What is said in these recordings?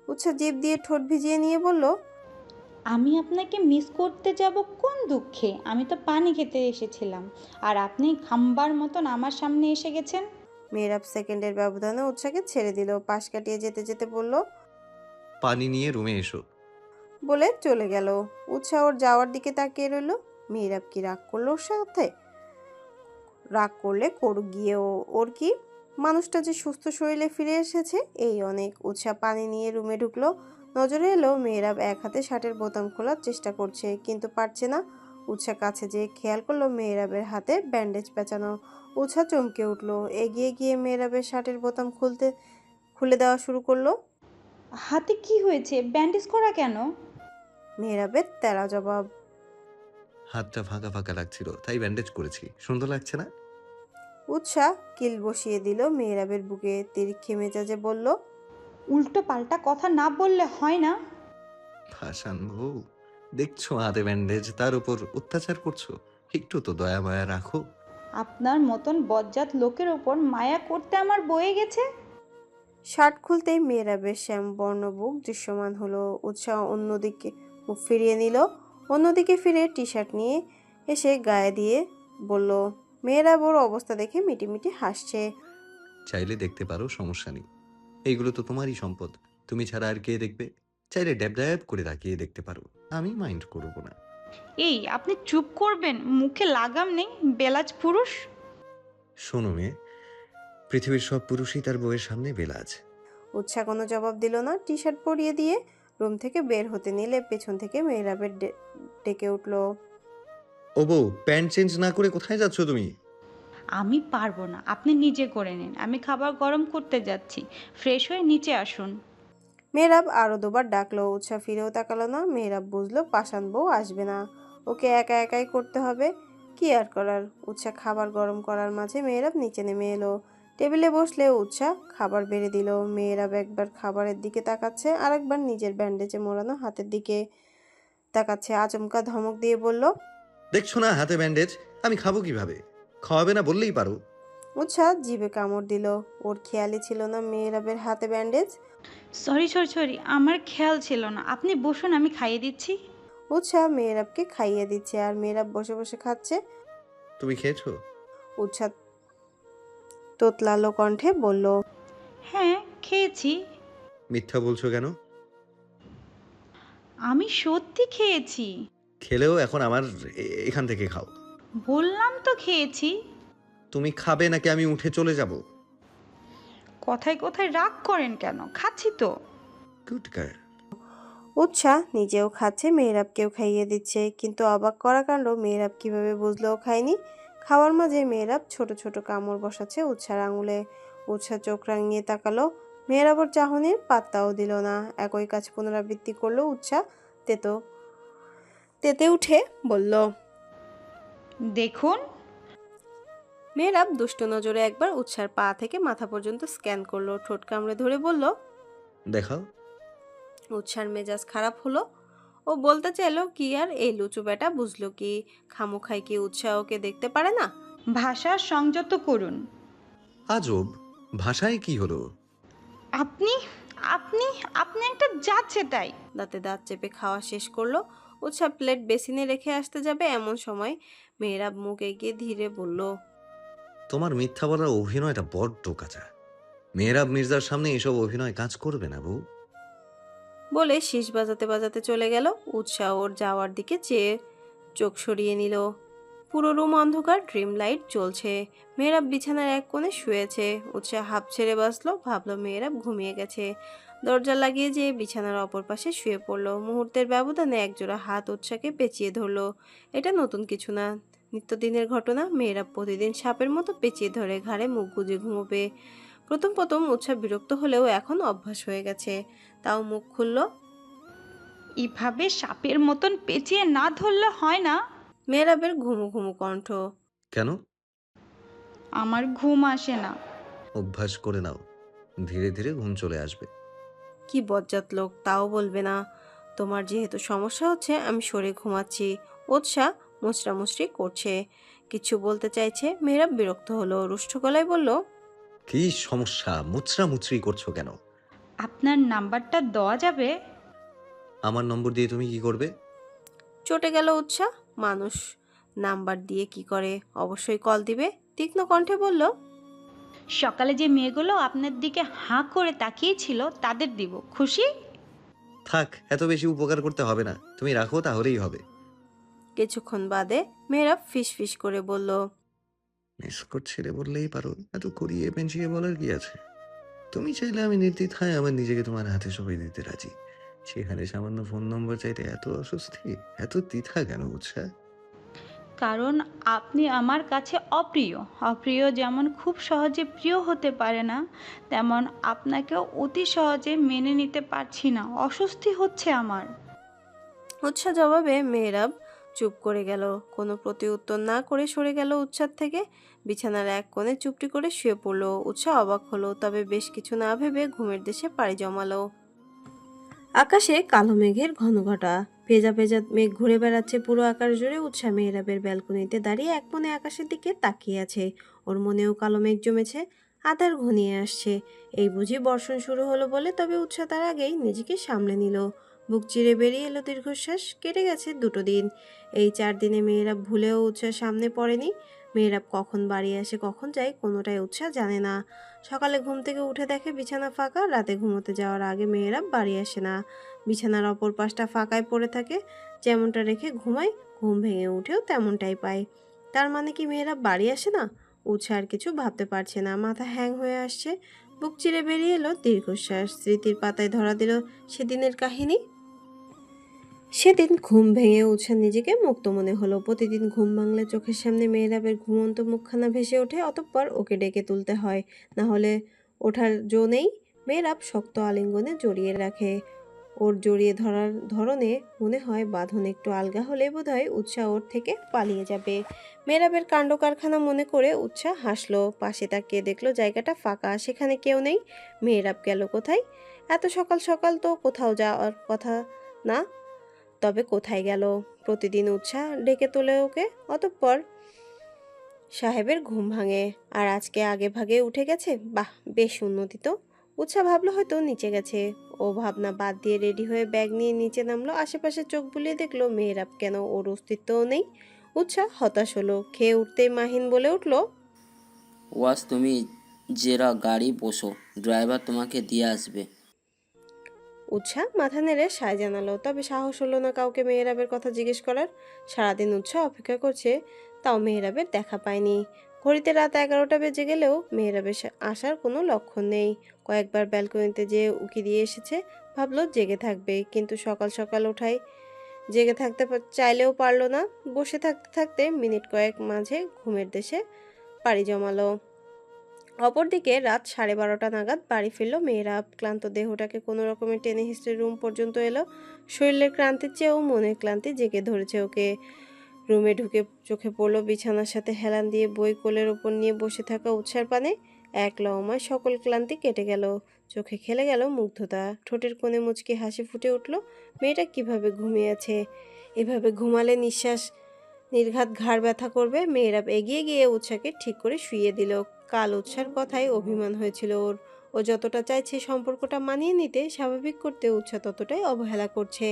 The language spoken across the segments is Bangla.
উৎসা জিভ দিয়ে ঠোঁট ভিজিয়ে নিয়ে বলল, আমি আপনাকে মিস করতে যাব কোন দুঃখে? আমি তো পানি খেতে এসেছিলাম, আর আপনি খাম্বার মতন আমার সামনে এসে গেছেন। মেয়েরাব সেকেন্ডের ব্যবধানে উৎসাকে ছেড়ে দিল, পাশ কাটিয়ে যেতে যেতে বলল, পানি নিয়ে রুমে এসো। বলে চলে গেল। উৎসা ওর যাওয়ার দিকে তাকিয়ে রইল। মেয়েরাব কি রাগ করলো ওর সাথে? রাগ করলে করুক গিয়ে, ওর কি? মানুষটা যে সুস্থ শরীরে ফিরে এসেছে এই অনেক। উৎসা পানি নিয়ে রুমে ঢুকলো। নজরে এলো মেয়েরাব এক হাতে শার্টের বোতাম খোলার চেষ্টা করছে, কিন্তু পারছে না। উৎসা কাছে যেয়ে খেয়াল করলো মেয়েরাবের হাতে ব্যান্ডেজ পেঁচানো। উৎসা চমকে উঠলো, এগিয়ে গিয়ে মেয়েরাবের শার্টের বোতাম খুলে দেওয়া শুরু করলো। হাতে কি হয়েছে? ব্যান্ডেজ করা কেন? মেহেরাবের তেরা জবাব, হাতটা ফাঁকা ফাঁকা লাগছিল, তাই ব্যান্ডেজ করেছি। সুন্দর লাগছে না? উৎসাহ কিল বসিয়ে দিল মেহেরাবের বুকে, তিরিক্ষি মেজাজে বলল, উল্টো পাল্টা কথা না বললে হয় না? ভাসান বউ, দেখছো হাতে ব্যান্ডেজ, তার উপর অত্যাচার করছো। একটু তো দয়া মায়া রাখো। আপনার মতন বজ্জাত লোকের ওপর মায়া করতে আমার বয়ে গেছে। শার্ট খুলতেই মেহেরাবের শ্যামবর্ণ বুক দৃশ্যমান হলো। উৎসাহ অন্যদিকে মুখ ফিরিয়ে নিল। অন্যদিকে ফিরে টি শার্ট নিয়ে এসে গায়ে দিয়ে বলল, মেহেরাব ওর অবস্থা দেখে মিটিমিটি হাসছে। চাইলে দেখতে পারো, সমস্যা নেই। এইগুলো তো তোমারই সম্পদ, তুমি ছাড়া আর কে দেখবে? চাইলে ড্যাব ড্যাব করে তাকিয়ে দেখতে পারো, আমি মাইন্ড করবো না। এই, আপনি চুপ করবেন? মুখে লাগাম নেই, বেলাজ পুরুষ। শোনো মেয়ে, পৃথিবীর সব পুরুষই তার বউয়ের সামনে বেলাজ। উৎসাহ কোনো জবাব দিল না। টি শার্ট পরিয়ে দিয়ে রুম থেকে বের হতে নিলে পেছন থেকে মেহেরাবের ডেকে উঠল, ও বউ, প্যান্ট চেঞ্জ না করে কোথায় যাচ্ছ তুমি? আমি পারবো না, আপনি নিজে করে নিন। আমি খাবার গরম করতে যাচ্ছি, ফ্রেশ হয়ে নিচে আসুন। মেহরাব আরো দুবার ডাকলো। উৎসাহ ফিরেও তাকালো না। মেহরাব বুঝলো পাষাণ বউ আসবে না, ওকে একা একাই করতে হবে। কি আর করার। উৎসাহ খাবার গরম করার মাঝে মেহরাব নিচে নেমে এলো। টেবিলে বসলে উৎসাহ খাবার বেড়ে দিল। মেহরাব একবার খাবারের দিকে তাকাচ্ছে, আর একবার নিজের ব্যান্ডেজে মোড়ানো হাতের দিকে তাকাচ্ছে। আচমকা ধমক দিয়ে বলল, দেখছো না হাতে ব্যান্ডেজ? আমি খাবো কিভাবে? খাওয়াবে না বললেই পারো। উৎসাহ জিভে কামড় দিল। ওর খেয়ালই ছিল না মেহরাবের হাতে ব্যান্ডেজ। সরি সরি সরি, আমার খেয়াল ছিল না। আপনি বসুন, আমি খাইয়ে দিচ্ছি। উৎসাহ মেহরাবকে খাইয়ে দিচ্ছে, আর মেহরাব বসে বসে খাচ্ছে। তুমি খেয়েছো? উৎসাহ তোতলালো কণ্ঠে বলল, হ্যাঁ, খেয়েছি। মিথ্যা বলছো কেন? আমি সত্যি খেয়েছি। খেলেও এখন আমার এখান থেকে খাও। বললাম তো খেয়েছি। তুমি খাবে নাকি আমি উঠে চলে যাব? কথায় কথায় রাগ করেন কেন? খাচ্ছি তো। Good girl. উৎসাহ নিজেও খাচ্ছে, মেহরাবকেও খাইয়ে দিচ্ছে। কিন্তু অবাক করা কাণ্ড, মেহরাব কিভাবে বুঝলো ও খায়নি। খাওয়ার মাঝে মেহরাব ছোট ছোট কামড় বসাচ্ছে উৎসার আঙুলে। উৎসাহ চোখ রাঙিয়ে তাকালো। মেহরাব ওর চাহনির পাত্তাও দিল না। একই কাজ পুনরাবৃত্তি করলো উৎসাহ। তেতো তেতে উঠে বলল, দেখুন। মেহরাব দুষ্ট নজরে একবার উৎসার পা থেকে মাথা পর্যন্ত স্ক্যান করলো, ঠোঁট কামড়ে ধরে বলল। দেখাও। উৎসার মেজাজ খারাপ হলো। ও বলতে চাইলো কি, আর এই লুচু বেটা বুঝলো কি খামোখাই কি উৎসাহ ওকে দেখতে পারে না। ভাষা সংযত করুন। আজব, ভাষায় কি হলো? আপনি আপনি আপনি একটা যাচ্ছে তাই। দাঁতে দাঁত চেপে খাওয়া শেষ করলো। উৎসাহ প্লেট বেসিনে রেখে আসতে যাবে, এমন সময় মেহরাব মুখ এগিয়ে ধীরে বলল, তোমার মিথ্যা বলার অভিনয়টা বড্ড কাঁচা। মেহরাব মির্জার সামনে এসব অভিনয় কাজ করবে না বউ। বলে শীষ বাজাতে বাজাতে চলে গেল। উৎসাহ ওর যাওয়ার দিকে চেয়ে চোখ সরিয়ে নিল। পুরো রুম অন্ধকার, ড্রিম লাইট জ্বলছে। মেহরাব বিছানার এক কোণে শুয়েছে। উৎসাহ হাঁপ ছেড়ে বাঁচলো, ভাবলো মেহরাব ঘুমিয়ে গেছে। দরজা লাগিয়ে যেয়ে বিছানার অপর পাশে শুয়ে পড়লো। মুহূর্তের ব্যবধানে একজোড়া হাত উৎসাহকে পেঁচিয়ে ধরলো। এটা নতুন কিছু না, নিত্যদিনের ঘটনা। মেহরাব প্রতিদিন সাপের মতো পেঁচিয়ে ধরে, ঘাড়ে মুখ গুজে ঘুমোবে। প্রথম প্রথম উৎসাহ বিরক্ত হলেও এখন অভ্যাস হয়ে গেছে। তাও মুখ খুলল। এভাবে সাপের মতন পেঁচিয়ে না ধরলে হয় না। মেহরাবের ঘুমু ঘুমু কণ্ঠ। কেন? আমার ঘুম আসে না। অভ্যাস করে নাও, ধীরে ধীরে ঘুম চলে আসবে। কি বজ্জাত লোক, তাও বলবে না। তোমার যেহেতু সমস্যা হচ্ছে আমি সরে ঘুমাচ্ছি। উৎসাহ মুচড়ামুচড়ি করছে, কিছু বলতে চাইছে। মেহরাব বিরক্ত হলো, রুষ্ট গলায় বলল, কি সমস্যা? মুচড়া মুচড়ি করছো কেন? আপনার নাম্বারটা দেওয়া যাবে? আমার নম্বর দিয়ে তুমি কি করবে? চটে গেল উৎসাহ। মানুষ নাম্বার দিয়ে কি করে, অবশ্যই কল দিবে। তীক্ষ্ণ কণ্ঠে বলল, সকালে যে মেয়েগুলো আপনার দিকে হাঁ করে তাকিয়েছিল তাদের দিব, খুশি? থাক, এত বেশি উপকার করতে হবে না, তুমি রাখো তাহলেই হবে। কিছুক্ষণ বাদে মেয়েরা ফিস ফিস করে বলল, এসকর্ট ছেড়ে বললেই পারো, এত করিয়ে পেঁচিয়ে বলার কি আছে? তুমি চাইলে আমি নির্দ্বিধায় আমার নিজেকে তোমার হাতে সঁপে দিতে রাজি। সেখানে সামান্য ফোন নম্বর চাইতে এত অস্বস্তি, এত দ্বিধা কেন বুঝছা? কারণ আপনি আমার কাছে অপ্রিয়। অপ্রিয় যেমন খুব সহজে প্রিয় হতে পারে না, তেমন আপনাকেও অতি সহজে মেনে নিতে পারছি না, অস্বস্তি হচ্ছে আমার। উৎসাহ জবাবে মেহরাব চুপ করে গেল। কোনো প্রতি উত্তর না করে সরে গেল উৎসার থেকে। বিছানার এক কোণে চুপটি করে শুয়ে পড়লো। উৎসাহ অবাক হলো, তবে বেশ কিছু না ভেবে ঘুমের দেশে পাড়ি জমালো। আকাশে কালো মেঘের ঘন ঘটা। ভেজা ভেজা মেঘ ঘুরে বেড়াচ্ছে পুরো আকাশ জুড়ে। উৎসাহ মেহরাবের ব্যালকনিতে দাঁড়িয়ে এক মনে আকাশের দিকে তাকিয়ে আছে। ওর মনেও কালো মেঘ জমেছে, আধার ঘনিয়ে আসছে। এই বুঝি বর্ষণ শুরু হলো বলে। তবে উৎসাহ তার আগেই নিজেকে সামলে নিল। বুক চিরে বেরিয়ে এলো দীর্ঘশ্বাস। কেটে গেছে 2 দিন। এই 4 দিনে মেয়েরাব ভুলেও উৎসাহ সামনে পড়েনি। মেয়েরাব কখন বাড়ি আসে কখন যায় কোনোটাই উৎসাহ জানে না। সকালে ঘুম থেকে উঠে দেখে বিছানা ফাঁকা। রাতে ঘুমোতে যাওয়ার আগে মেয়েরাব বাড়ি আসে না। বিছানার অপর পাশটা ফাঁকায় পড়ে থাকে। যেমনটা রেখে ঘুমায়, ঘুম ভেঙে উঠেও তেমনটাই পায়। তার মানে কি মেয়েরাব বাড়ি আসে না? উৎসাহ আর কিছু ভাবতে পারছে না। মাথা হ্যাং হয়ে আসছে। বুক চিরে বেরিয়ে এলো দীর্ঘশ্বাস। স্মৃতির পাতায় ধরা দিল সেদিনের কাহিনী। সেদিন ঘুম ভেঙে উৎসাহ নিজেকে মুক্ত মনে হলো। প্রতিদিন ঘুম ভাঙলে চোখের সামনে মেয়েরাবের ঘুমন্ত মুখখানা ভেসে ওঠে। অতঃপর ওকে ডেকে তুলতে হয়, না হলে ওঠার জো নেই। মেয়েরাব শক্ত আলিঙ্গনে জড়িয়ে রাখে। ওর জড়িয়ে ধরার ধরনে মনে হয় বাঁধন একটু আলগা হলে বোধহয় উৎসাহ ওর থেকে পালিয়ে যাবে। মেয়েরাবের কাণ্ড কারখানা মনে করে উৎসাহ হাসলো। পাশে তাকিয়ে দেখলো জায়গাটা ফাঁকা, সেখানে কেউ নেই। মেয়েরাব গেল কোথায়? এত সকাল সকাল তো কোথাও যাওয়ার কথা না। তবে কোথায় গেল? প্রতিদিন উৎসাহ ডেকে তোলে ওকে। অতঃপর সাহেবের ঘুম ভাঙে। আর আজকে আগে ভাগে উঠে গেছে। বাহ, বেশ উন্নতি তো। উৎসাহ ভাবলো হয়তো নিচে গেছে। ও ভাবনা বাদ দিয়ে রেডি হয়ে ব্যাগ নিয়ে নিচে নামলো। আশেপাশে চোখ বুলিয়ে দেখলো মেয়েরাব কেন, ওর অস্তিত্বও নেই। উৎসাহ হতাশ হলো। খেয়ে উঠতেই মাহিন বলে উঠলো, ওয়াস, তুমি জেরা গাড়ি বসো, ড্রাইভার তোমাকে দিয়ে আসবে। উৎসাহ মাথা নেড়ে সায় জানালো। তবে সাহস হলো না কাউকে মেহরাবের কথা জিজ্ঞেস করার। সারাদিন উৎসাহ অপেক্ষা করছে, তাও মেহরাবের দেখা পায়নি। ঘড়িতে রাত 11টা বেজে গেলেও মেহরাবের আসার কোনো লক্ষণ নেই। কয়েকবার ব্যালকনিতে যেয়ে উকি দিয়ে এসেছে। ভাবলো জেগে থাকবে, কিন্তু সকাল সকাল ওঠায় জেগে থাকতে চাইলেও পারলো না। বসে থাকতে থাকতে মিনিট কয়েক মাঝে ঘুমের দেশে পাড়ি জমালো। অপরদিকে রাত 12:30 নাগাদ বাড়ি ফিরল মেয়েরাব। ক্লান্ত দেহটাকে কোনো রকমে টেনে হিঁচড়ে রুম পর্যন্ত এলো। শরীরের ক্লান্তির চেয়েও মনের ক্লান্তি জেগে ধরেছে ওকে। রুমে ঢুকে চোখে পড়ল বিছানার সাথে হেলান দিয়ে বই কোলের ওপর নিয়ে বসে থাকা উৎসার পানে। এক লহমায় সকল ক্লান্তি কেটে গেল। চোখে খেলে গেল মুগ্ধতা। ঠোঁটের কোণে মুচকি হাসি ফুটে উঠল। মেয়েটা কিভাবে ঘুমিয়ে আছে? এভাবে ঘুমালে নিঃশ্বাস নির্ঘাত ঘাড় ব্যথা করবে। মেয়েরাব এগিয়ে গিয়ে উৎসাকে ঠিক করে শুইয়ে দিল। কাল উৎসার কথায় অভিমান হয়েছিল ওর। ও যতটা চাইছে সম্পর্কটা মানিয়ে নিতে, স্বাভাবিক করতে, উৎসাহ ততটাই অবহেলা করছে।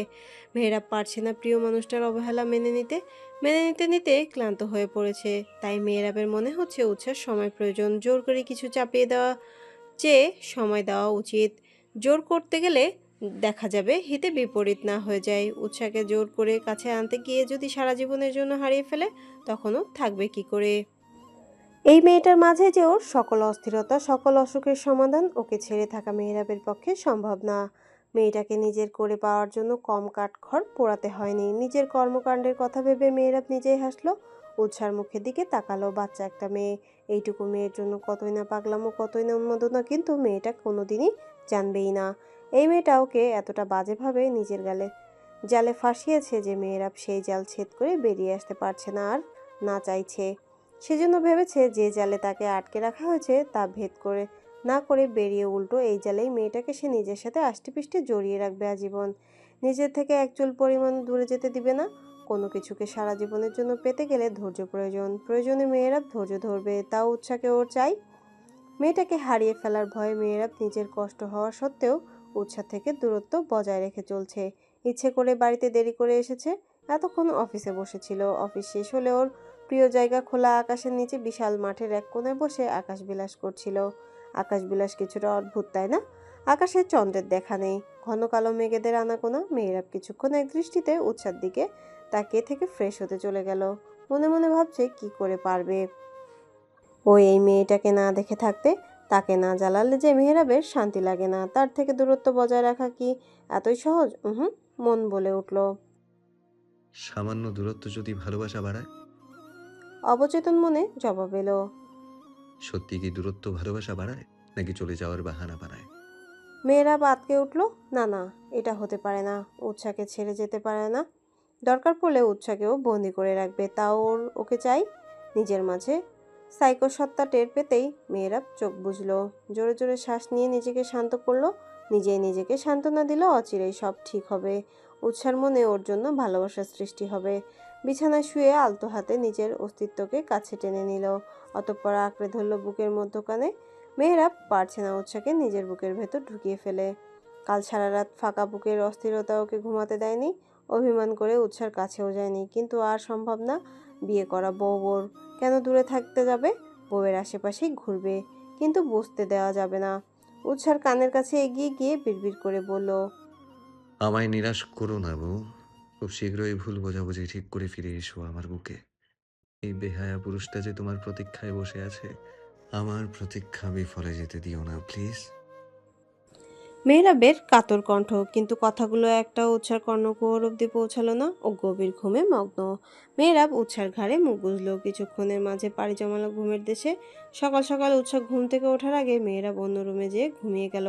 মেয়েরাব পারছে না প্রিয় মানুষটার অবহেলা মেনে নিতে। মেনে নিতে নিতে ক্লান্ত হয়ে পড়েছে। তাই মেয়েরাবের মনে হচ্ছে উৎসার সময় প্রয়োজন। জোর করে কিছু চাপিয়ে দেওয়া চেয়ে সময় দেওয়া উচিত। জোর করতে গেলে দেখা যাবে হিতে বিপরীত না হয়ে যায়। উৎসাহকে জোর করে কাছে আনতে গিয়ে যদি সারা জীবনের জন্য হারিয়ে ফেলে, তখনও থাকবে কি করে? এই মেয়েটার মাঝে যে ওর সকল অস্থিরতা, সকল অসুখের সমাধান, ওকে ছেড়ে থাকা মেহরাবের পক্ষে সম্ভব না। মেয়েটাকে নিজের করে পাওয়ার জন্য কম কাঠখড় পোড়াতে হয়নি। নিজের কর্মকাণ্ডের কথা ভেবে মেহরাব নিজেই হাসলো। উৎসার মুখের দিকে তাকালো। বাচ্চা একটা মেয়ে। এইটুকু মেয়ের জন্য কতই না পাগলামো, কতই না উন্মাদনা, কিন্তু মেয়েটা কোনোদিনই জানবেই না এই মেয়েটা ওকে এতটা বাজেভাবে নিজের জালে ফাঁসিয়েছে যে মেয়েরাব সেই জাল ছেদ করে বেরিয়ে আসতে পারছে না আর না চাইছে। সেজন্য ভেবেছে যে জালে তাকে আটকে রাখা হয়েছে তা ভেদ করে না করে বেরিয়ে উল্টো এই জালেই মেয়েটাকে সে নিজের সাথে আষ্টেপৃষ্টে জড়িয়ে রাখবে আজীবন। নিজের থেকে এক চুল পরিমাণ দূরে যেতে দিবে না। কোনো কিছুকে সারা জীবনের জন্য পেতে গেলে ধৈর্য প্রয়োজন। প্রয়োজনে মেয়েরাব ধৈর্য ধরবে। তাও উৎসাহকে ওর চাই। মেয়েটাকে হারিয়ে ফেলার ভয়ে মেয়েরাব নিজের কষ্ট হওয়া সত্ত্বেও উৎসাহ থেকে দূরত্ব বজায় রেখে চলছে। ইচ্ছে করে বাড়িতে দেরি করে এসেছে। এতক্ষণ অফিসে বসেছিল। অফিস শেষ হলে ওর প্রিয় জায়গা খোলা আকাশের নিচে বিশাল মাঠের এক কোণায় বসে আকাশ বিলাস করছিল। আকাশ বিলাস কিছুটা অদ্ভুত, তাই না? আকাশে চন্দ্রের দেখা নেই, ঘন কালো মেঘেদের আনাগোনা। মেয়েরাব কিছুক্ষণ এক দৃষ্টিতে উৎসার দিকে তাকিয়ে থেকে ফ্রেশ হতে চলে গেল। মনে মনে ভাবছে কি করে পারবে ও এই মেয়েটাকে না দেখে থাকতে। তাকে না জ্বালালে যে মেহেরাবের শান্তি লাগে না। তার থেকে দূরত্ব বজায় রাখা কি এতই সহজ? মন বলে উঠল। সামান্য দূরত্ব যদি ভালোবাসা বাড়ায়? অবচেতন মনে জবাব এলো। সত্যি কি দূরত্ব ভালোবাসা বাড়ায়, নাকি চলে যাওয়ার বাহানা বানায়? মেয়েরাব আতকে উঠল। না না, এটা হতে পারে না। উৎসাকে ছেড়ে যেতে পারে না। দরকার পড়লে উৎসাকেও বন্দি করে রাখবে, তাও ওকে চাই নিজের মাঝে। সাইকো সত্তা টের পেতেই মেয়েরাব চোখ বুঝলো। জোরে জোরে শ্বাস নিয়ে নিজেকে শান্ত করলো। নিজেই নিজেকে সান্ত্বনা দিল, অচিরেই সব ঠিক হবে। উৎসার মনে ওর জন্য ভালোবাসার সৃষ্টি হবে। বিছানায় শুয়ে আলতো হাতে নিজের অস্তিত্বকে কাছে টেনে নিল, অতঃপর আঁকড়ে ধরল বুকের মধ্যখানে। মেহেরাব পারছে না উৎসাকে নিজের বুকের ভেতর ঢুকিয়ে ফেলে। কাল সারা রাত ফাঁকা বুকের অস্থিরতা ওকে ঘুমাতে দেয়নি। অভিমান করে উৎসার কাছেও যায়নি, কিন্তু আর সম্ভব না। বিয়ে করা বউ ওর কেন দূরে থাকতে যাবে? বউয়ের আশেপাশেই ঘুরবে, কিন্তু বুঝতে দেওয়া যাবে না। উৎসার কানের কাছে এগিয়ে গিয়ে বিড়বিড় করে বলল, আমায় নিরাশ করো না বউ। খুব শীঘ্রই ভুল বোঝাবুঝি ঠিক করে ফিরে এসো আমার বুকে। এই বেহায়া পুরুষটা যে তোমার প্রতীক্ষায় বসে আছে, আমার প্রতীক্ষা বিফলে যেতে দিও না প্লিজ। মেহরাবের কাতর কণ্ঠ, কিন্তু কথাগুলো একটা উৎসার কর্ণকুহর অব্দি পৌঁছালো না। ও গভীর ঘুমে মগ্ন। মেহরাব উৎসার ঘাড়ে মুখ গুজল। কিছুক্ষণের মাঝে পাড়ি জমালো ঘুমের দেশে। সকাল সকাল উৎসা ঘুম থেকে ওঠার আগে মেহরাব অন্য রুমে যেয়ে ঘুমিয়ে গেল।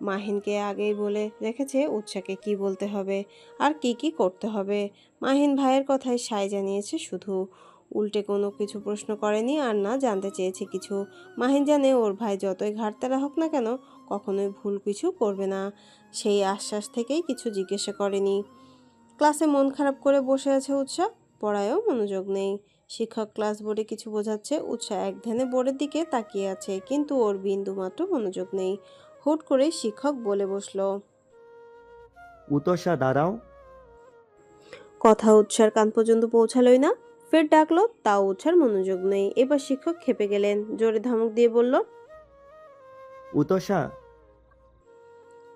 মাহিনকে আগেই বলে রেখেছে উৎসাকে কি বলতে হবে আর কি কি করতে হবে। মাহিন ভাইয়ের কথায় সায় জানিয়েছে শুধু, উল্টে কোনো কিছু প্রশ্ন করেনি আর না জানতে চেয়েছে কিছু। মাহিন জানে ওর ভাই যতই ঘাটতেরা হোক না কেন কখনোই ভুল কিছু করবে না। সেই আশ্বাস থেকেই কিছু জিজ্ঞাসা করেনি। ক্লাসে মন খারাপ করে বসে আছে উৎসাহ। পড়ায়ও মনোযোগ নেই। শিক্ষক ক্লাস বোর্ডে কিছু বোঝাচ্ছে, উৎসাহ এক ধ্যানে বোর্ডের দিকে তাকিয়ে আছে, কিন্তু ওর বিন্দু মাত্র মনোযোগ নেই। হুট করে শিক্ষক বলে বসলো। উতসা দাঁড়াও। কথা উৎসার কান পর্যন্ত পৌঁছালোই না। ফের ডাকলো, তাও উৎসার মনোযোগ নেই। এবার শিক্ষক খেপে গেলেন, জোরে ধমক দিয়ে বলল। উতসা।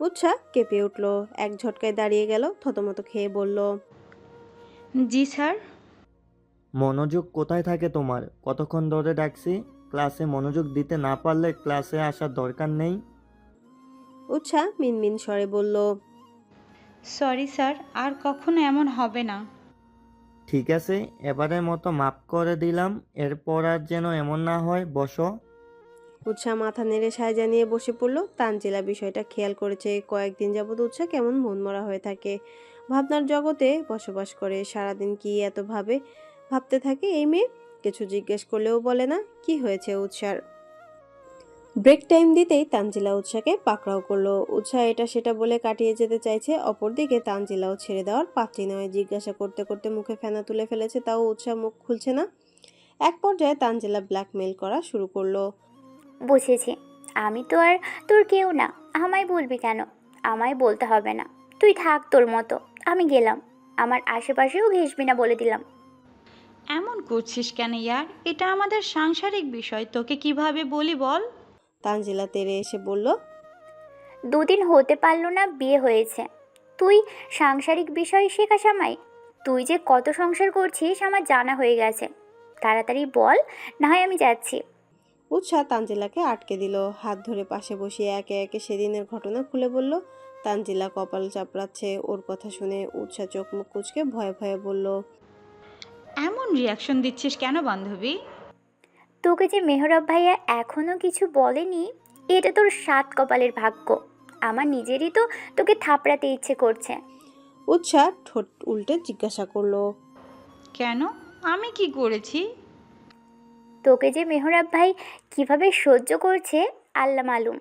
উৎসাহ কেঁপে উঠল, এক ঝটকায় দাঁড়িয়ে গেল, থতমত খেয়ে বলল, জি স্যার। মনোযোগ কোথায় থাকে তোমার? কতক্ষণ ধরে ডাকছি। ক্লাসে মনোযোগ দিতে না পারলে ক্লাসে আসার দরকার নেই। উৎসাহ মিনমিন স্বরে বলল, সরি স্যার, আর কখনো এমন হবে না। ঠিক আছে, এবারের মতো মাফ করে দিলাম। এরপর আর যেন এমন না হয়। বসো। উৎসাহ মাথা নেড়ে সায় জানিয়ে বসে পড়ল। তানজিলা বিষয়টা খেয়াল করেছে। কয়েকদিন যাবৎ উৎসাহ কেমন মনমরা হয়ে থাকে, ভাবনার জগতে বসবাস করে। সারাদিন কি এত ভাবতে থাকে এই মেয়ে। কিছু জিজ্ঞেস করলেও বলে না। কি হয়েছে উৎসার? ব্রেক টাইম দিতেই তানজিলা উৎসাহকে পাকড়াও করলো। উৎসাহ এটা সেটা বলে কাটিয়ে যেতে চাইছে, অপরদিকে তানজিলাও ছেড়ে দেওয়ার পাত্রী নয়। জিজ্ঞাসা করতে করতে মুখে ফেনা তুলে ফেলেছে, তাও উৎসাহ মুখ খুলছে না। এক পর্যায়ে তানজিলা ব্ল্যাকমেইল করা শুরু করলো। বুঝেছি, আমি তো আর তোর কেউ না। আমায় বলবি কেন? আমায় বলতে হবে না। তুই থাক তোর মতো, আমি গেলাম। আমার আশেপাশেও ঘেসবি না বলে দিলাম। এমন করছিস কেন ইয়ার? এটা আমাদের সাংসারিক বিষয়, তোকে কিভাবে বলি বল। তানজিলা তেড়ে এসে বলল, দুদিন হতে পারলো না বিয়ে হয়েছে, তুই সাংসারিক বিষয় শেখাস আমায়? তুই যে কত সংসার করছিস আমার জানা হয়ে গেছে। তাড়াতাড়ি বল, না হয় আমি যাচ্ছি। উৎসাহ তানজিলাকে আটকে দিল। হাত ধরে পাশে বসিয়ে একে একে সেদিনের ঘটনা খুলে বলল। তানজিলা কপাল চাপড়াচ্ছে। ওর কথা শুনে উৎসাহ চোখ মুখ কুঁচকে ভয়ে ভয়ে বলল, এমন রিয়াকশন দিচ্ছিস কেন বান্ধবী? তোকে যে মেহরাব ভাইয়া এখনো কিছু বলেনি, এটা তোর সাত কপালের ভাগ্য। আমার নিজেরই তো তোকে থাপড়াতে ইচ্ছে করছে। উৎসাহ ঠোঁট উল্টে জিজ্ঞাসা করলো, কেন? আমি কি করেছি? তোকে যে মেহরাব ভাই কিভাবে সহ্য করছে আল্লাহ মালুম।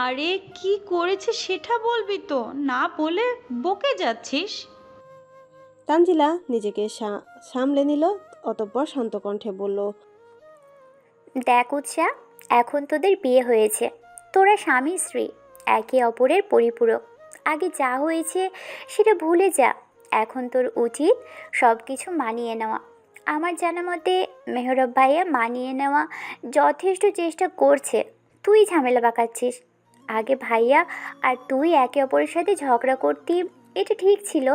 আরে কি করেছে সেটা বলবি তো, না বলে বকে যাচ্ছিস। তানজিলা নিজেকে সামলে নিল, অতঃপর শান্ত কণ্ঠে বলল, দেখ উৎসা, এখন তোদের বিয়ে হয়েছে, তোরা স্বামী স্ত্রী। একে অপরের পরিপূরক। আগে যা হয়েছে সেটা ভুলে যা। এখন তোর উচিত সব কিছু মানিয়ে নেওয়া। আমার জানা মতে মেহরব ভাইয়া মানিয়ে নেওয়া যথেষ্ট চেষ্টা করছে, তুই ঝামেলা পাকাচ্ছিস। আগে ভাইয়া আর তুই একে অপরের সাথে ঝগড়া করতি, এটা ঠিক ছিল।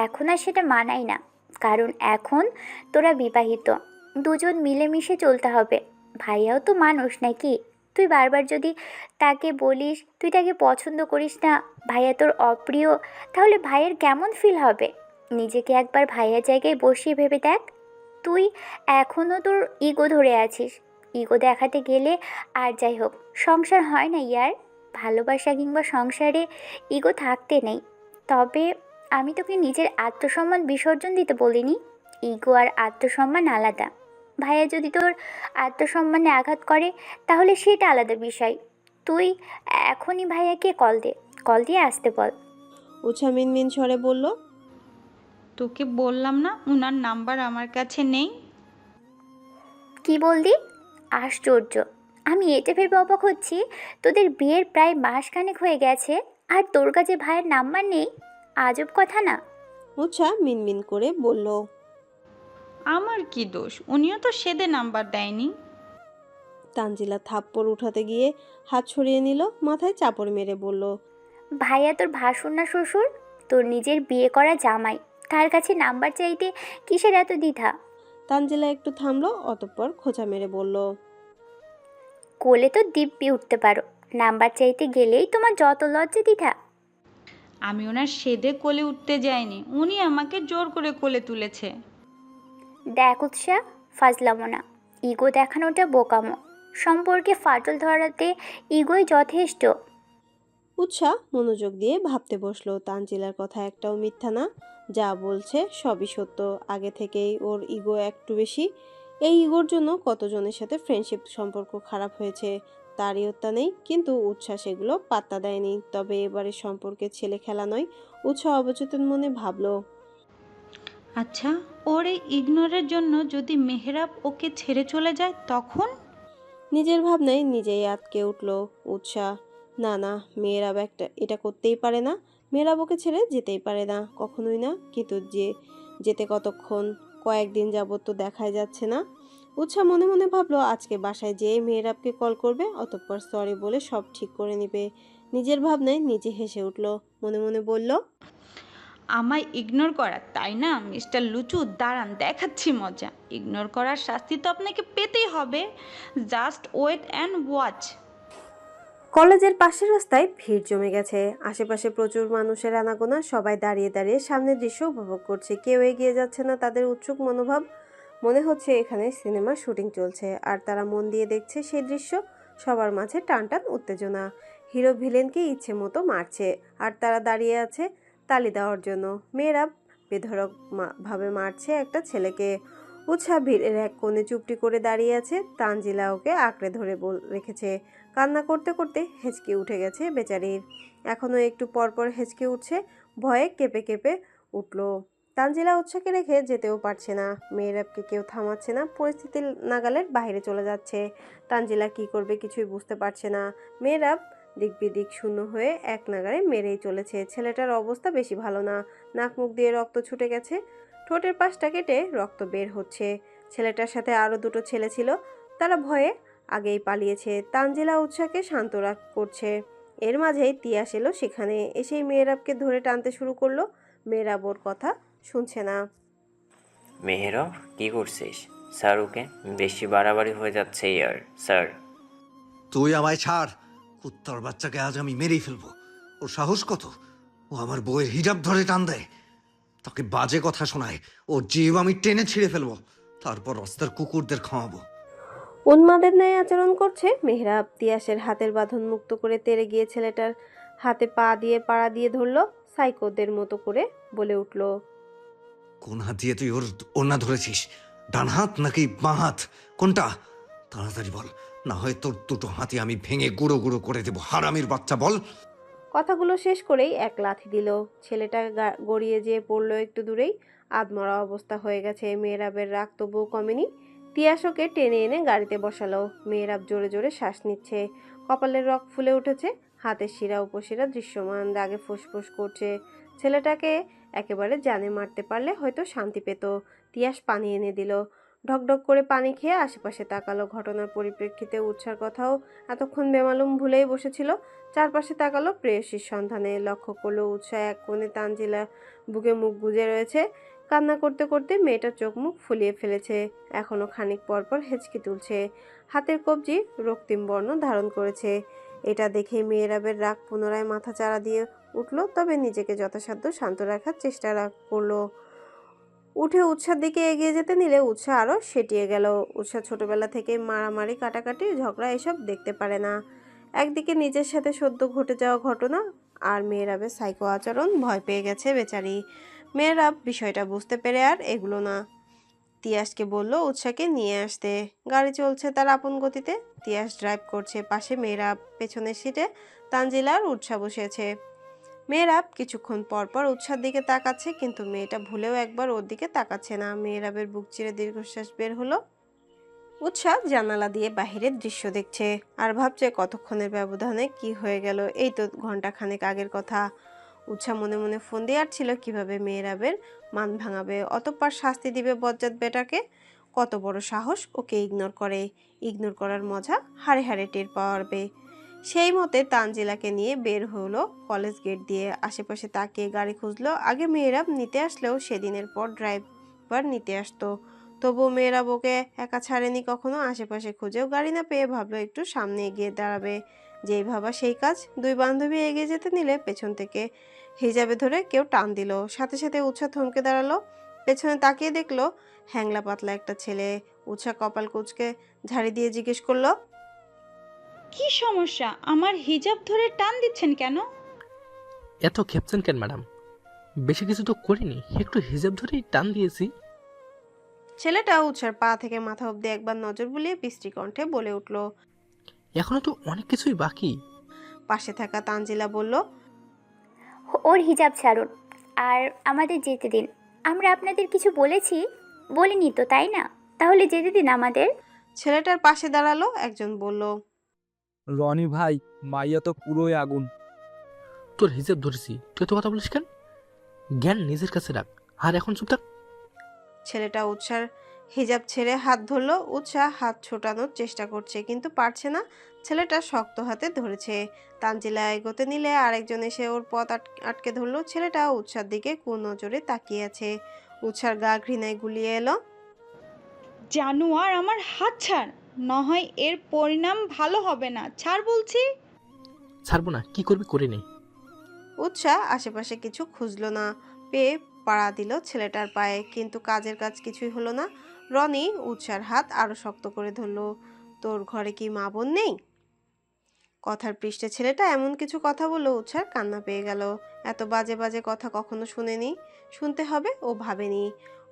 এখন আর সেটা মানাই না, কারণ এখন তোরা বিবাহিত, দুজন মিলেমিশে চলতে হবে। ভাইয়াও তো মানুষ নাকি? তুই বারবার যদি তাকে বলিস তুই তাকে পছন্দ করিস না, ভাইয়া তোর অপ্রিয়, তাহলে ভাইয়ের কেমন ফিল হবে? নিজেকে একবার ভাইয়ার জায়গায় বসিয়ে ভেবে দেখ। তুই এখনও তোর ইগো ধরে আছিস। ইগো দেখাতে গেলে আর যাই হোক সংসার হয় না ইয়ার। ভালোবাসা কিংবা সংসারে ইগো থাকতে নেই। তবে আমি তোকে নিজের আত্মসম্মান বিসর্জন দিতে বলিনি। ইগো আর আত্মসম্মান আলাদা। ভাইয়া যদি তোর আত্মসম্মানে আঘাত করে তাহলে সেটা আলাদা বিষয়। তুই এখনই ভাইয়াকে কল দিয়ে আসতে বল। উৎসা মিনমিন স্বরে বলল। তোকে বললাম না ওনার নাম্বার আমার কাছে নেই। কি বললি? আশ্চর্য! আমি এটা ভেবে অবাক হচ্ছি, তোদের বিয়ের প্রায় মাসখানেক হয়ে গেছে আর তোর কাছে ভাইয়ের নাম্বার নেই। আজব কথা না? উৎসা মিনমিন করে বলল। আমার কি দোষ? উনিও তো সেদে নাম্বার দেয়নি। তানজিলা থাপ্পড় উঠাতে গিয়ে হাত সরিয়ে নিল, মাথায় চাপড় মেরে বলল। ভাইয়া তোর ভাসুর না শ্বশুর? তোর নিজের বিয়ে করা জামাই, তার কাছে নাম্বার চাইতে কিসের এত দ্বিধা? তানজিলা একটু থামলো, অতঃপর খোঁচা মেরে বলল। কোলে তো দিব্যি উঠতে পারো, নাম্বার চাইতে গেলেই তোমার যত লজ্জা দ্বিধা। আমি ওনার সেদে কোলে উঠতে যাইনি, উনি আমাকে জোর করে কোলে তুলেছে। দেখ উৎসাহ, ফাজলামো না। ইগো দেখানোটা বোকামো। সম্পর্কে ফাটল ধরাতে ইগোই যথেষ্ট। উৎসা মনোযোগ দিয়ে ভাবতে বসলো, তানজিলার কথা একটাও মিথ্যা না, যা বলছে সবই সত্য। আগে থেকেই ওর ইগো একটু বেশি। এই ইগোর জন্য কতজনের সাথে ফ্রেন্ডশিপ সম্পর্ক খারাপ হয়েছে, তারই হত্যা নেই। কিন্তু উৎসাহ সেগুলো পাত্তা দেয়নি। তবে এবারে সম্পর্কে ছেলে খেলা নয়। উৎসাহ অবচেতন মনে ভাবলো। আচ্ছা, ওর এই ইগনোরের জন্য যদি মেহরাব ওকে ছেড়ে চলে যায় তখন? নিজের ভাবনায় নিজেই আটকে উঠল উৎসাহ। না না, মেয়েরাব এটা করতেই পারে না। মেয়েরাব ওকে ছেড়ে যেতেই পারে না, কখনোই না। কিন্তু যেতে কতক্ষণ? কয়েকদিন যাবত তো দেখাই যাচ্ছে না। উৎসাহ মনে মনে ভাবলো আজকে বাসায় যেয়ে মেয়েরাবকে কল করবে, অতঃপর সরি বলে সব ঠিক করে নেবে। নিজের ভাবনায় নিজে হেসে উঠল, মনে মনে বলল। আমায় ইগনোর করা, তাই না মিস্টার লুচু? দাঁড়ান, দেখাচ্ছি মজা। ইগনোর করার শাস্তি তো আপনাকে পেতেই হবে। Just wait and watch. কলেজের পাশের রাস্তায় ভিড় জমে গেছে। আশেপাশে প্রচুর মানুষের আনাগোনা, সবাই দাঁড়িয়ে দাঁড়িয়ে সামনের দৃশ্য উপভোগ করছে। কেউ এগিয়ে যাচ্ছে না, তাদের উৎসুক মনোভাব। মনে হচ্ছে এখানে সিনেমার শুটিং চলছে, আর তারা মন দিয়ে দেখছে সেই দৃশ্য। সবার মাঝে টান টান উত্তেজনা। হিরো ভিলেনকে ইচ্ছে মতো মারছে, আর তারা দাঁড়িয়ে আছে তালি দেওয়ার জন্য। মেয়েরা বেধড়ক ভাবে মারছে একটা ছেলেকে। উৎসাহ ভিড়ের এক কোণে চুপটি করে দাঁড়িয়ে আছে। তানজিলা ওকে আঁকড়ে ধরে রেখেছে। কান্না করতে করতে হেঁচকে উঠে গেছে বেচারির। এখনো একটু পরপর হেঁচকে উঠছে, ভয়ে কেঁপে কেঁপে উঠল। তানজিলা উৎসাহকে রেখে যেতেও পারছে না। মেয়েরাবকে কেউ থামাচ্ছে না, পরিস্থিতির নাগালের বাইরে চলে যাচ্ছে। তানজিলা কি করবে কিছুই বুঝতে পারছে না। মেয়েরাব দিক বিদিক শূন্য হয়ে এক নাগাড়ে মেরেই চলেছে। ছেলেটার অবস্থা বেশি ভালো না, নাক মুখ দিয়ে রক্ত ছুটে গেছে, ঠোঁটের পাশটা কেটে রক্ত বের হচ্ছে। ছেলেটার সাথে আরও দুটো ছেলে ছিল, তারা ভয়ে আগেই পালিয়েছে। তানজিলা উৎসাহকে শান্ত করছে। এর মাঝেই তিয়াস এলো সেখানে। এসেই মেয়েরাবকে ধরে টানতে শুরু করলো। মেয়েরাব ওর কথা শুনছে না। মেহেরব, কি করছিস? স্যার, ওকে বেশি বাড়াবাড়ি হয়ে যাচ্ছে ইয়ার স্যার। তুই আমায় ছাড়। কুত্তার বাচ্চাকে আজ আমি মেরেই ফেলবো। ওর সাহস কত! ও আমার বউয়ের হিজাব ধরে টান দেয়, তাকে বাজে কথা শোনায়। ওর জিভ আমি টেনে ছিঁড়ে ফেলবো, তারপর রাস্তার কুকুরদের খাওয়াবো। উন্মাদের ন্যায় আচরণ করছে মেহরাব। তিয়াসের হাতের বাঁধন মুক্ত করে তেড়ে গিয়ে ছেলেটার হাতে পা দিয়ে পাড়া দিয়ে ধরলো, সাইকোদের মতো করে বলে উঠল। কোন হাত দিয়ে তুই ওর ওড়না ধরেছিস? ডান হাত নাকি বাঁ হাত, কোনটা? তাড়াতাড়ি বল, না হয় তোর দুটো হাতি আমি ভেঙে গুঁড়ো গুঁড়ো করে দেবো। হারামির বাচ্চা, বল। কথাগুলো শেষ করেই এক লাথি দিল। ছেলেটা গড়িয়ে যেয়ে পড়লো একটু দূরেই। আধমরা অবস্থা হয়ে গেছে। মেহরাবের রাগ তবুও কমেনি। তিয়াসকে টেনে এনে গাড়িতে বসালো। মেহরাব জোরে জোরে শ্বাস নিচ্ছে, কপালের রক ফুলে উঠেছে, হাতের শিরা উপশিরা দৃশ্যমান, রাগে ফুসফুস করছে। ছেলেটাকে একেবারে জানে মারতে পারলে হয়তো শান্তি পেত। তিয়াস পানি এনে দিল। ঢকঢক করে পানি খেয়ে আশেপাশে তাকালো। ঘটনার পরিপ্রেক্ষিতে উৎসার কথাও এতক্ষণ বেমালুম ভুলেই বসেছিল। চারপাশে তাকালো প্রেয়সীর সন্ধানে। লক্ষ্য করলো উৎসাহ এক কোণে তানজিলা বুকে মুখ গুজে রয়েছে। কান্না করতে করতে মেয়েটার চোখ মুখ ফুলিয়ে ফেলেছে। এখনো খানিক পরপর হেঁচকি তুলছে। হাতের কবজি রক্তিম বর্ণ ধারণ করেছে। এটা দেখে মেয়েরাবের রাগ পুনরায় মাথা চাড়া দিয়ে উঠল, তবে নিজেকে যথাসাধ্য শান্ত রাখার চেষ্টা করলো। উঠে উৎসার দিকে এগিয়ে যেতে নিলে উৎসাহ আরো সেটিয়ে গেল। উৎসাহ ছোটবেলা থেকে মারামারি কাটাকাটি ঝগড়া এসব দেখতে পারে না। একদিকে নিজের সাথে সদ্য ঘটে যাওয়া ঘটনা, আর মেয়েরাবের সাইকো আচরণ। ভয় পেয়ে গেছে বেচারি। মেয়েরাব বিষয়টা বুঝতে পেরে আর এগুলো না। তিয়াসকে বলল উৎসাহকে নিয়ে আসতে। গাড়ি চলছে তার আপন গতিতে। তিয়াস ড্রাইভ করছে, পাশে মেয়েরাব, পেছনের সিটে তানজিলার উৎসাহ বসেছে। মেয়েরাব কিছুক্ষণ পর পর উৎসার দিকে তাকাচ্ছে, কিন্তু মেয়েটা ভুলেও একবার ওর দিকে তাকাচ্ছে না। মেয়েরাবের বুক চিরে দীর্ঘশ্বাস বের হলো। উৎসাহ জানালা দিয়ে বাহিরের দৃশ্য দেখছে আর ভাবছে কতক্ষণের ব্যবধানে কি হয়ে গেল। এই তো ঘন্টা খানেক আগের কথা। উৎসাহ মনে মনে ফোন দিয়ে ছিল কিভাবে মেয়েরাবের মান ভাঙাবে, অতঃপর শাস্তি দিবে বজ্জাত বেটাকে। কত বড় সাহস ওকে ইগনোর করে। ইগনোর করার মজা হাড়ে হাড়ে টের পাওয়াবে। সেই মতে তানজিলাকে নিয়ে বের হলো কলেজ গেট দিয়ে। আশেপাশে তাকিয়ে গাড়ি খুঁজলো। আগে মেয়েরাব নিতে আসলেও সেদিনের পর ড্রাইভার নিতে আসতো। তবুও মেয়েরাব ওকে একা ছাড়েনি কখনো। আশেপাশে খুঁজেও গাড়ি না পেয়ে ভাবলো একটু সামনে এগিয়ে দাঁড়াবে। যেই ভাবা সেই কাজ। দুই বান্ধবী এগিয়ে যেতে নিলে পেছন থেকে হিজাবে ধরে কেউ টান দিল। সাথে সাথে উৎসাহ থমকে দাঁড়ালো। পেছনে তাকিয়ে দেখলো হ্যাংলা পাতলা একটা ছেলে। উৎসাহ কপাল কুঁচকে ঝাড়ি দিয়ে জিজ্ঞেস করলো, কি সমস্যা? আমার হিজাব ধরে টান দিচ্ছেন কেন? এত খেপছেন কেন ম্যাডাম? বেশি কিছু তো করিনি, একটু হিজাব ধরেই টান দিয়েছি। ছেলেটা উৎসার পা থেকে মাথা অব্দি একবার নজর বুলিয়ে বিশ্রী কণ্ঠে বলে উঠল। এখনো তো অনেক কিছুই বাকি। পাশে থাকা তানজিলা বলল, ওর হিজাব ছাড়ুন আর আমাদের যেতে দিন। আমরা আপনাদের কিছু বলেছি? বলিনি তো, তাই না? তাহলে যেতে দিন আমাদের। ছেলেটার পাশে দাঁড়ালো একজন বলল, রনি ভাই, মাইয়া তো পুরোই আগুন। তোর হিজাব ধরেছি, তুই তো কথা বলিস কেন? জ্ঞান নিজের কাছে রাখ, আর এখন চুপ থাক। ছেলেটা উৎসার হিজাব ছেড়ে হাত ধরলো। উৎসাহ হাত ছোটানোর চেষ্টা করছে, কিন্তু পারছে না। ছেলেটা শক্ত হাতে ধরেছে। তানজিলা এগোতে নিলে আরেকজন এসে ওর পথ আটকে ধরলো। ছেলেটা উৎসার দিকে কুনজরে তাকিয়ে আছে। উৎসার গা ঘৃণায় গুলিয়ে এলো। জানোয়ার, আমার হাত ছাড়, না হয় এর পরিণাম ভালো হবে না। ছাড় বলছি। ছাড়বো না, কি করবি করে নে। উৎসাহ আশেপাশে কিছু খুঁজলো না, পেয়ে পাড়া দিল ছেলেটার পায়ে, কিন্তু কাজের কাজ কিছুই হলো না। রনি উৎসার হাত আরো শক্ত করে ধরলো। তোর ঘরে কি মা বোন নেই? কথার পৃষ্ঠে ছেলেটা এমন কিছু কথা বললো উৎসার কান্না পেয়ে গেল। এত বাজে বাজে কথা কখনো শুনেনি, শুনতে হবে ও ভাবেনি।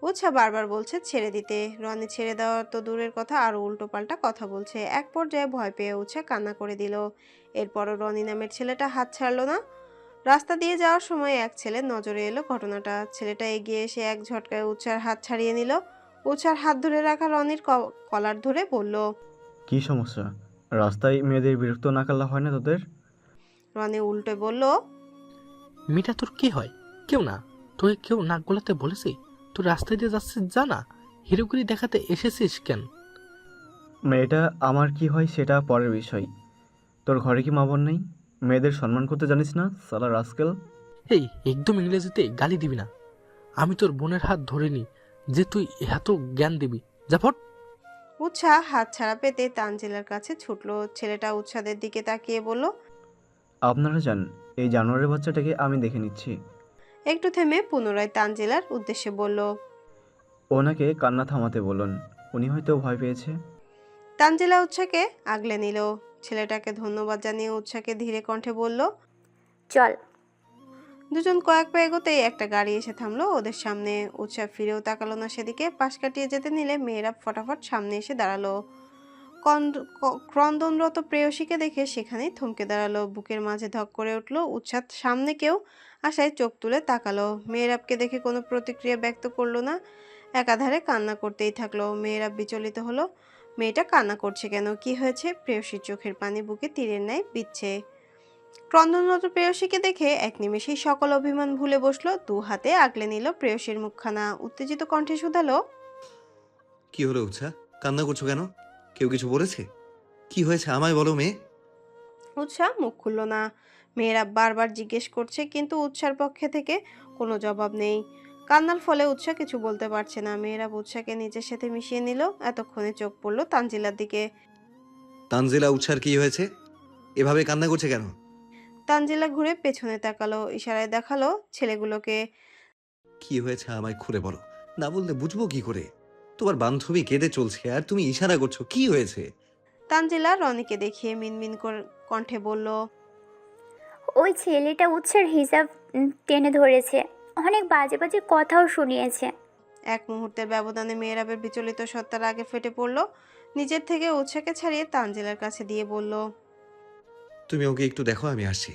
উৎসাহ বারবার বলছে ছেড়ে দিতে। রনি ছেড়ে দেওয়া তো দূরের কথা, আরো উল্টো পাল্টা কথা বলছে। এক পর্যায়ে ভয় পেয়ে উৎসাহ কান্না করে দিল। এরপরও রনি নামের ছেলেটা হাত ছাড়লো না। রাস্তা দিয়ে যাওয়ার সময় এক ছেলের নজরে এলো ঘটনাটা। ছেলেটা এগিয়ে এসে এক ঝটকায় উৎসার হাত ছাড়িয়ে নিল। উৎসার হাত ধরে রাখা রনির কলার ধরে বলল, কি সমস্যা? রাস্তায় মেয়েদের বিরক্ত না করলে হয় না তোদের? রনি উল্টে বলল, মেয়েটা তোর কি হয়? কেউ না। তোকে কেউ নাক গলাতে বলেছে? তোর রাস্তায় দিয়ে যাচ্ছিস, জানা হিরোগিরি দেখাতে এসেছিস কেন? মেয়েটা আমার কি হয় সেটা পরের বিষয়। তোর ঘরে কি মা বোন নেই? মেয়েদের সম্মান করতে জানিস না, সালা রাস্কেল? এই একদম ইংরেজিতে গালি দিবি না। আমি তোর বোনের হাত ধরিনি যে তুই এত জ্ঞান দিবি। যা ফট। উৎসাহ হাত ছাড়া পেতে তানজিলার কাছে ছুটলো। ছেলেটা উৎসাদের দিকে তাকিয়ে বলল, আপনারা যান, এই জানোয়ারের বাচ্চাটাকে আমি দেখে নিচ্ছি। একটু থেমে পুনরায় তানজিলার উদ্দেশ্যে বলল। ওনাকে কান্না থামাতে বলুন, উনি হয়তো ভয় পেয়েছে। তানজিলা উৎসাহকে আগলে নিল। ছেলেটাকে ধন্যবাদ জানিয়ে উৎসাহকে ধীরে কণ্ঠে বলল, চল। দুজন কয়েক পা এগোতেই একটা গাড়ি এসে থামলো ওদের সামনে। উৎসাহ ফিরেও তাকালো না সেদিকে। পাশ কাটিয়ে যেতে নিলে মেয়েরা ফটাফট সামনে এসে দাঁড়ালো। ক্রন্দনরত প্রেয়সীকে দেখে সেখানেই থমকে দাঁড়ালো। বুকের মাঝে ধক করে উঠলো। উৎসাহ সামনে কেউ আশায় চোখ তুলে তাকালো। মেয়েরাবকে দেখে কোনো প্রতিক্রিয়া ব্যক্ত করলো না, একাধারে কান্না করতেই থাকলো। মেয়েরাব বিচলিত হলো। মেয়েটা কান্না করছে কেন? কি হয়েছে? প্রেয়সীর চোখের পানি বুকে তীরের ন্যায় বিচ্ছে। ক্রন্দনরত প্রেয়সীকে দেখে এক নিমেষেই সকল অভিমান ভুলে বসলো, দু হাতে আগলে নিল প্রেয়সীর মুখখানা, উত্তেজিত কণ্ঠে শুধালো, কি হলো উৎসা? কান্না করছো কেন? কেউ কিছু বলেছে? কি হয়েছে আমায় বলো মেয়ে। উৎসাহ মুখ খুলল না। মেয়েরা বারবার জিজ্ঞেস করছে কিন্তু উৎসার পক্ষে থেকে কোনো জবাব নেই। কান্নার ফলে উৎসাহ কিছু বলতে পারছে না। মেয়েরা উৎসাহকে নিজের সাথে মিশিয়ে নিল। এতক্ষণে চোখ পড়ল তানজিলার দিকে। তানজিলা, উৎসার কি হয়েছে? এভাবে কান্না করছে কেন? তানজিলা ঘুরে পেছনে তাকালো, ইশারায় দেখালো ছেলেগুলোকে। কি হয়েছে আমায় খুলে বলো, না বললে বুঝবো কি করে? তোমার বান্ধবী কেঁদে চলছে আর তুমি ইশারা করছো, কি হয়েছে? তানজিলা রনিকে দেখিয়ে মিনমিন কণ্ঠে বলল, ওই ছেলেটা উৎসের হিসাব টেনে ধরেছে, অনেক বাজে বাজে কথাও শুনিয়েছে। এক মুহূর্তের ব্যবধানে মেয়েরাবের বিচলিত সত্তার আগে ফেটে পড়ল। নিজের থেকে উৎসাহকে ছাড়িয়ে তানজিলার কাছে দিয়ে বলল, তুমি ওকে একটু দেখো, আমি আসছি।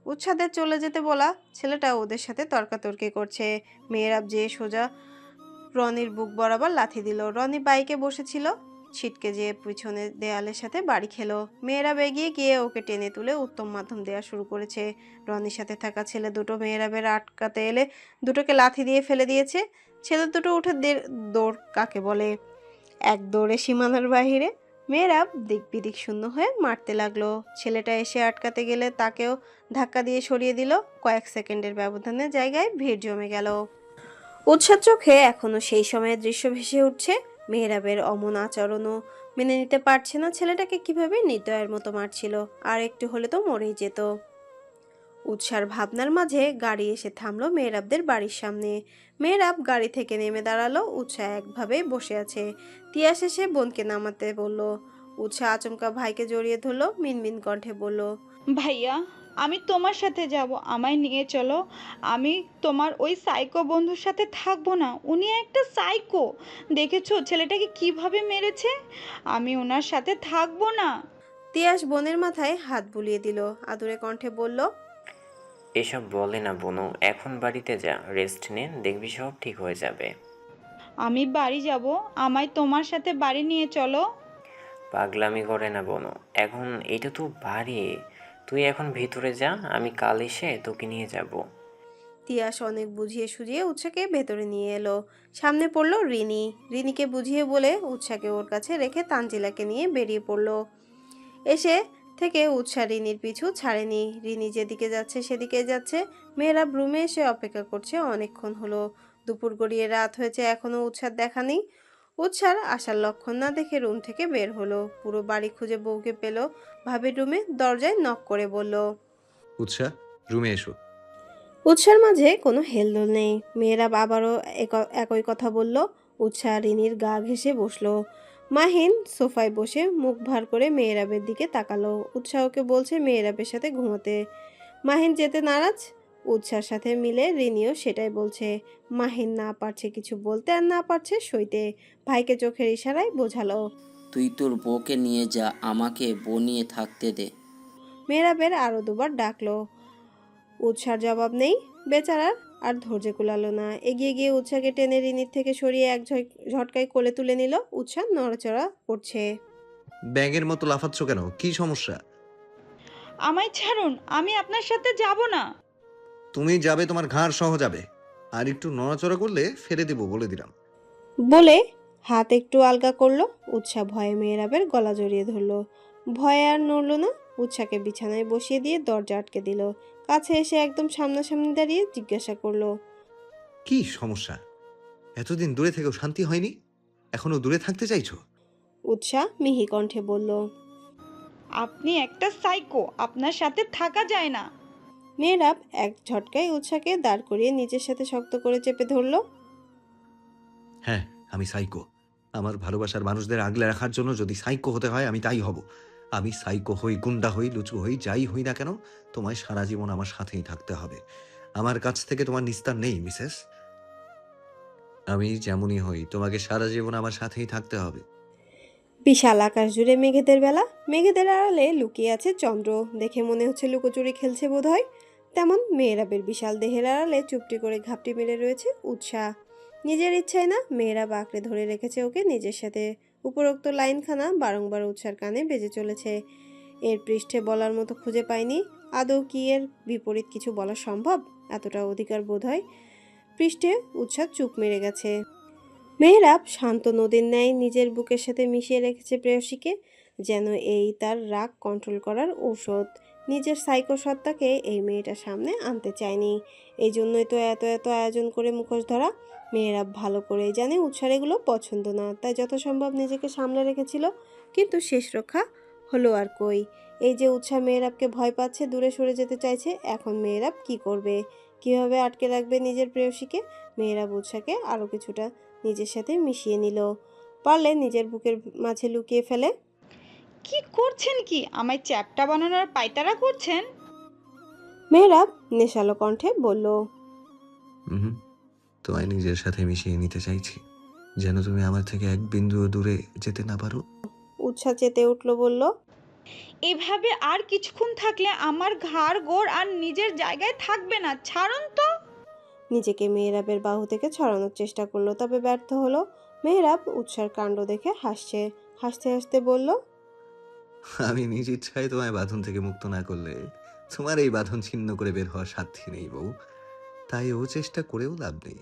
উৎসাদের চলে যেতে বলা ছেলেটা ওদের সাথে তর্কাতর্কি করছে। মেয়েরাব যে সোজা রনির বুক বরাবর লাথি দিল। রনি বাইকে বসেছিল, ছিটকে যেয়ে পিছনে দেয়ালের সাথে বাড়ি খেলো। মেয়েরাব এগিয়ে গিয়ে ওকে টেনে তুলে উত্তম মাধ্যম দেওয়া শুরু করেছে। রনির সাথে থাকা ছেলে দুটো মেয়েরাবের আটকাতে এলে দুটোকে লাথি দিয়ে ফেলে দিয়েছে। ছেলে দুটো উঠে দৌড় কাকে বলে, এক দৌড়ে সীমানার বাহিরে। মেয়েরাব দিক বিদিক শূন্য হয়ে মারতে লাগলো। ছেলেটা এসে আটকাতে গেলে তাকেও ধাক্কা দিয়ে সরিয়ে দিল। কয়েক সেকেন্ডের ব্যবধানে জায়গায় ভিড় জমে গেল। উৎসার চোখে এখনো সেই সময়ের দৃশ্য ভেসে উঠছে। মেহরাবের অমন আচরণও মেনে নিতে পারছে না। ছেলেটাকে কিভাবে নির্দয়ের মতো মারছিল, আর একটু হলে তো মরেই যেত। উৎসার ভাবনার মাঝে গাড়ি এসে থামলো মেহরাবদের বাড়ির সামনে। মেহরাব গাড়ি থেকে নেমে দাঁড়ালো। উৎসাহ একভাবেই বসে আছে। তিয়াস এসে বোনকে নামাতে বলল। উৎসাহ আচমকা ভাইকে জড়িয়ে ধরলো, মিনমিন কণ্ঠে বলল, ভাইয়া, আমি তোমার সাথে যাব, আমায় নিয়ে চলো। আমি তোমার ওই সাইকো বন্ধুর সাথে থাকবো না। উনি একটা সাইকো, দেখেছো ছেলেটাকে কিভাবে মেরেছে? আমি ওনার সাথে থাকবো না। তিয়াস বোনের মাথায় হাত বুলিয়ে দিল, আদুরে কণ্ঠে বলল, এসব বলে না বোনু, এখন বাড়িতে যা, রেস্ট নে, দেখবি সব ঠিক হয়ে যাবে। আমি বাড়ি যাব, আমায় তোমার সাথে বাড়ি নিয়ে চলো। পাগলামি করে না বোনু, এখন এটা তো বাড়ি। তুই এখন ভিতরে যা, আমি কাল এসে তোকে নিয়ে যাব। তিয়াস অনেক বুঝিয়ে সুঝিয়ে উৎসাকে ভেতরে নিয়ে এলো। সামনে পড়লো রিনি। রিনিকে বুঝিয়ে বলে উৎসাকে ওর কাছে রেখে তানজিলাকে নিয়ে বেরিয়ে পড়লো। এসে থেকে উৎসা রিনির পিছু ছাড়েনি। রিনি যেদিকে যাচ্ছে সেদিকে যাচ্ছে। মেয়েরা রুমে এসে অপেক্ষা করছে অনেকক্ষণ হলো। দুপুর গড়িয়ে রাত হয়েছে, এখনো উৎসার দেখা নেই। উৎসার আসার লক্ষণ না দেখে রুম থেকে বের হলো। পুরো বাড়ি খুঁজে বউকে পেল। ভাবির রুমে দরজায় নক করে বলল, উৎসা, রুমে এসো। উৎসার মাঝে কোনো হেলদোল নেই। মেয়েরা আবারও একই কথা বলল। উৎসা রিনির গা ঘেঁষে বসলো। মাহিন সোফায় বসে মুখ ভার করে মেয়েরাবের দিকে তাকালো। উৎসাহকে বলছে মেয়েরাবের সাথে ঘুমোতে। মাহিন যেতে নারাজ। উৎসার সাথে মিলে রিনিও সেটাই বলছে। মাহিন না পারছে কিছু বলতে আর না পারছে সইতে। ভাইকে চোখের ইশারায় বোঝালো। তুই তোর বউকে নিয়ে যা, আমাকে বনিয়ে থাকতে দে। মেয়েরাবের আরো দুবার ডাকলো। উৎসার জবাব নেই। বেচারার আর ধৈর্য কুলালো না। এগিয়ে গিয়ে উৎসাকে টেনে রিনির থেকে সরিয়ে এক ঝটকায় কোলে তুলে নিল। উৎসা নড়াচড়া করছে। ব্যাঙের মতো লাফাচ্ছ কেন? কি সমস্যা? আমায় ছাড়ুন, আমি আপনার সাথে যাব না। তুমি যাবে, তোমার ঘাড় সহ যাবে। আর একটু নড়াচড়া করলে ফেলে দেবো, বলে দিলাম। বলে হাত একটু আলগা করলো। উৎসা ভয়ে মেয়েরাবের গলা জড়িয়ে ধরলো। ভয়ে আর নড়ল না। উৎসাকে বিছানায় বসিয়ে দিয়ে দরজা আটকে দিল। কাছে এসে একদম সামনাসামনি দাঁড়িয়ে জিজ্ঞাসা করলো, কি সমস্যা? এতদিন দূরে থেকেও শান্তি হয়নি, এখনো দূরে থাকতে চাইছো? উৎসা মিহি কণ্ঠে বলল। আপনি একটা সাইকো, আপনার সাথে থাকা যায় না। মেয়েরাব এক ঝটকায় উৎসাকে দাঁড় করিয়ে নিজের সাথে শক্ত করে চেপে ধরলো। হ্যাঁ, আমি সাইকো। আমার ভালোবাসার মানুষদের আগলে রাখার জন্য যদি সাইকো হতে হয়, আমি তাই হব। আমি সাইকো হই, গুন্ডা হই, লুচু হই, যাই হই না কেন, তোমায় সারা জীবন আমার সাথেই থাকতে হবে। আমার কাছ থেকে তোমার নিস্তার নেই মিসেস। আমি যেমনই হই, তোমাকে সারা জীবন আমার সাথেই থাকতে হবে। বিশাল আকাশ জুড়ে মেঘেদের বেলা। মেঘেদের আড়ালে লুকিয়ে আছে চন্দ্র। দেখে মনে হচ্ছে লুকোচুরি খেলছে বোধহয়। তেমন মেয়েরাবের বিশাল দেহের আড়ালে চুপটি করে ঘাপটি মেরে রয়েছে উৎসাহ। নিজের ইচ্ছায় না, মেয়েরাব আঁকড়ে ধরে রেখেছে ওকে নিজের সাথে। উপরোক্ত লাইনখানা বারংবার উৎসার কানে বেজে চলেছে। এর পৃষ্ঠে বলার মতো খুঁজে পায়নি। আদৌ কি এর বিপরীত কিছু বলা সম্ভব? এতটা অধিকার বোধ হয় পৃষ্ঠে উৎসাহ চুপ মেরে গেছে। মেহরাব শান্ত নদীর ন্যায় নিজের বুকের সাথে মিশিয়ে রেখেছে প্রেয়সীকে, যেন এই তার রাগ কন্ট্রোল করার ঔষধ। নিজের সাইকো সত্তাকে এই মেয়েটার সামনে আনতে চায়নি। এই জন্যই তো এত এত আয়োজন করে মুখোশ ধরা। মেহরাব ভালো করেই জানে উৎসার এগুলো পছন্দ না, তাই যথাসম্ভব নিজেকে সামলে রেখেছিল। কিন্তু শেষ রক্ষা হলো আর কই? এই যে উৎসাহ মেহরাবকে ভয় পাচ্ছে, দূরে সরে যেতে চাইছে, এখন মেহরাব কি করবে? কিভাবে আটকে রাখবে নিজের প্রেয়সীকে? মেহরাব উৎসাহকে আরও কিছুটা নিজের সাথে মিশিয়ে নিল, পারলে নিজের বুকের মাঝে লুকিয়ে ফেলে। কি করছেন কি? আমায় চ্যাপ্টা বানানোর পায়তারা করছেন? মেহরাব নেশালো কণ্ঠে বলল। হুম, তোমায় নিজের সাথে মিশিয়ে নিতে চাইছি, যেন তুমি আমার থেকে এক বিন্দুও দূরে যেতে না পারো। উৎসাহ চেতে উঠল, বলল। এভাবে আর কিছুক্ষণ থাকলে আমার ঘাড় গোড় আর নিজের জায়গায় থাকবে না। ছাড়ুন তো। নিজেকে মেহরাবের বাহু থেকে ছড়ানোর চেষ্টা করলো, তবে ব্যর্থ হলো। মেহরাব উৎসার কাণ্ড দেখে হাসছে, হাসতে হাসতে বলল। আমি নিজ ইচ্ছায় তোমায় বাঁধন থেকে মুক্ত না করলে তোমার এই বাঁধন ছিন্ন করে বের হওয়ার সাধ্যি নেই বউ, তাই ও চেষ্টা করেও লাভ নেই।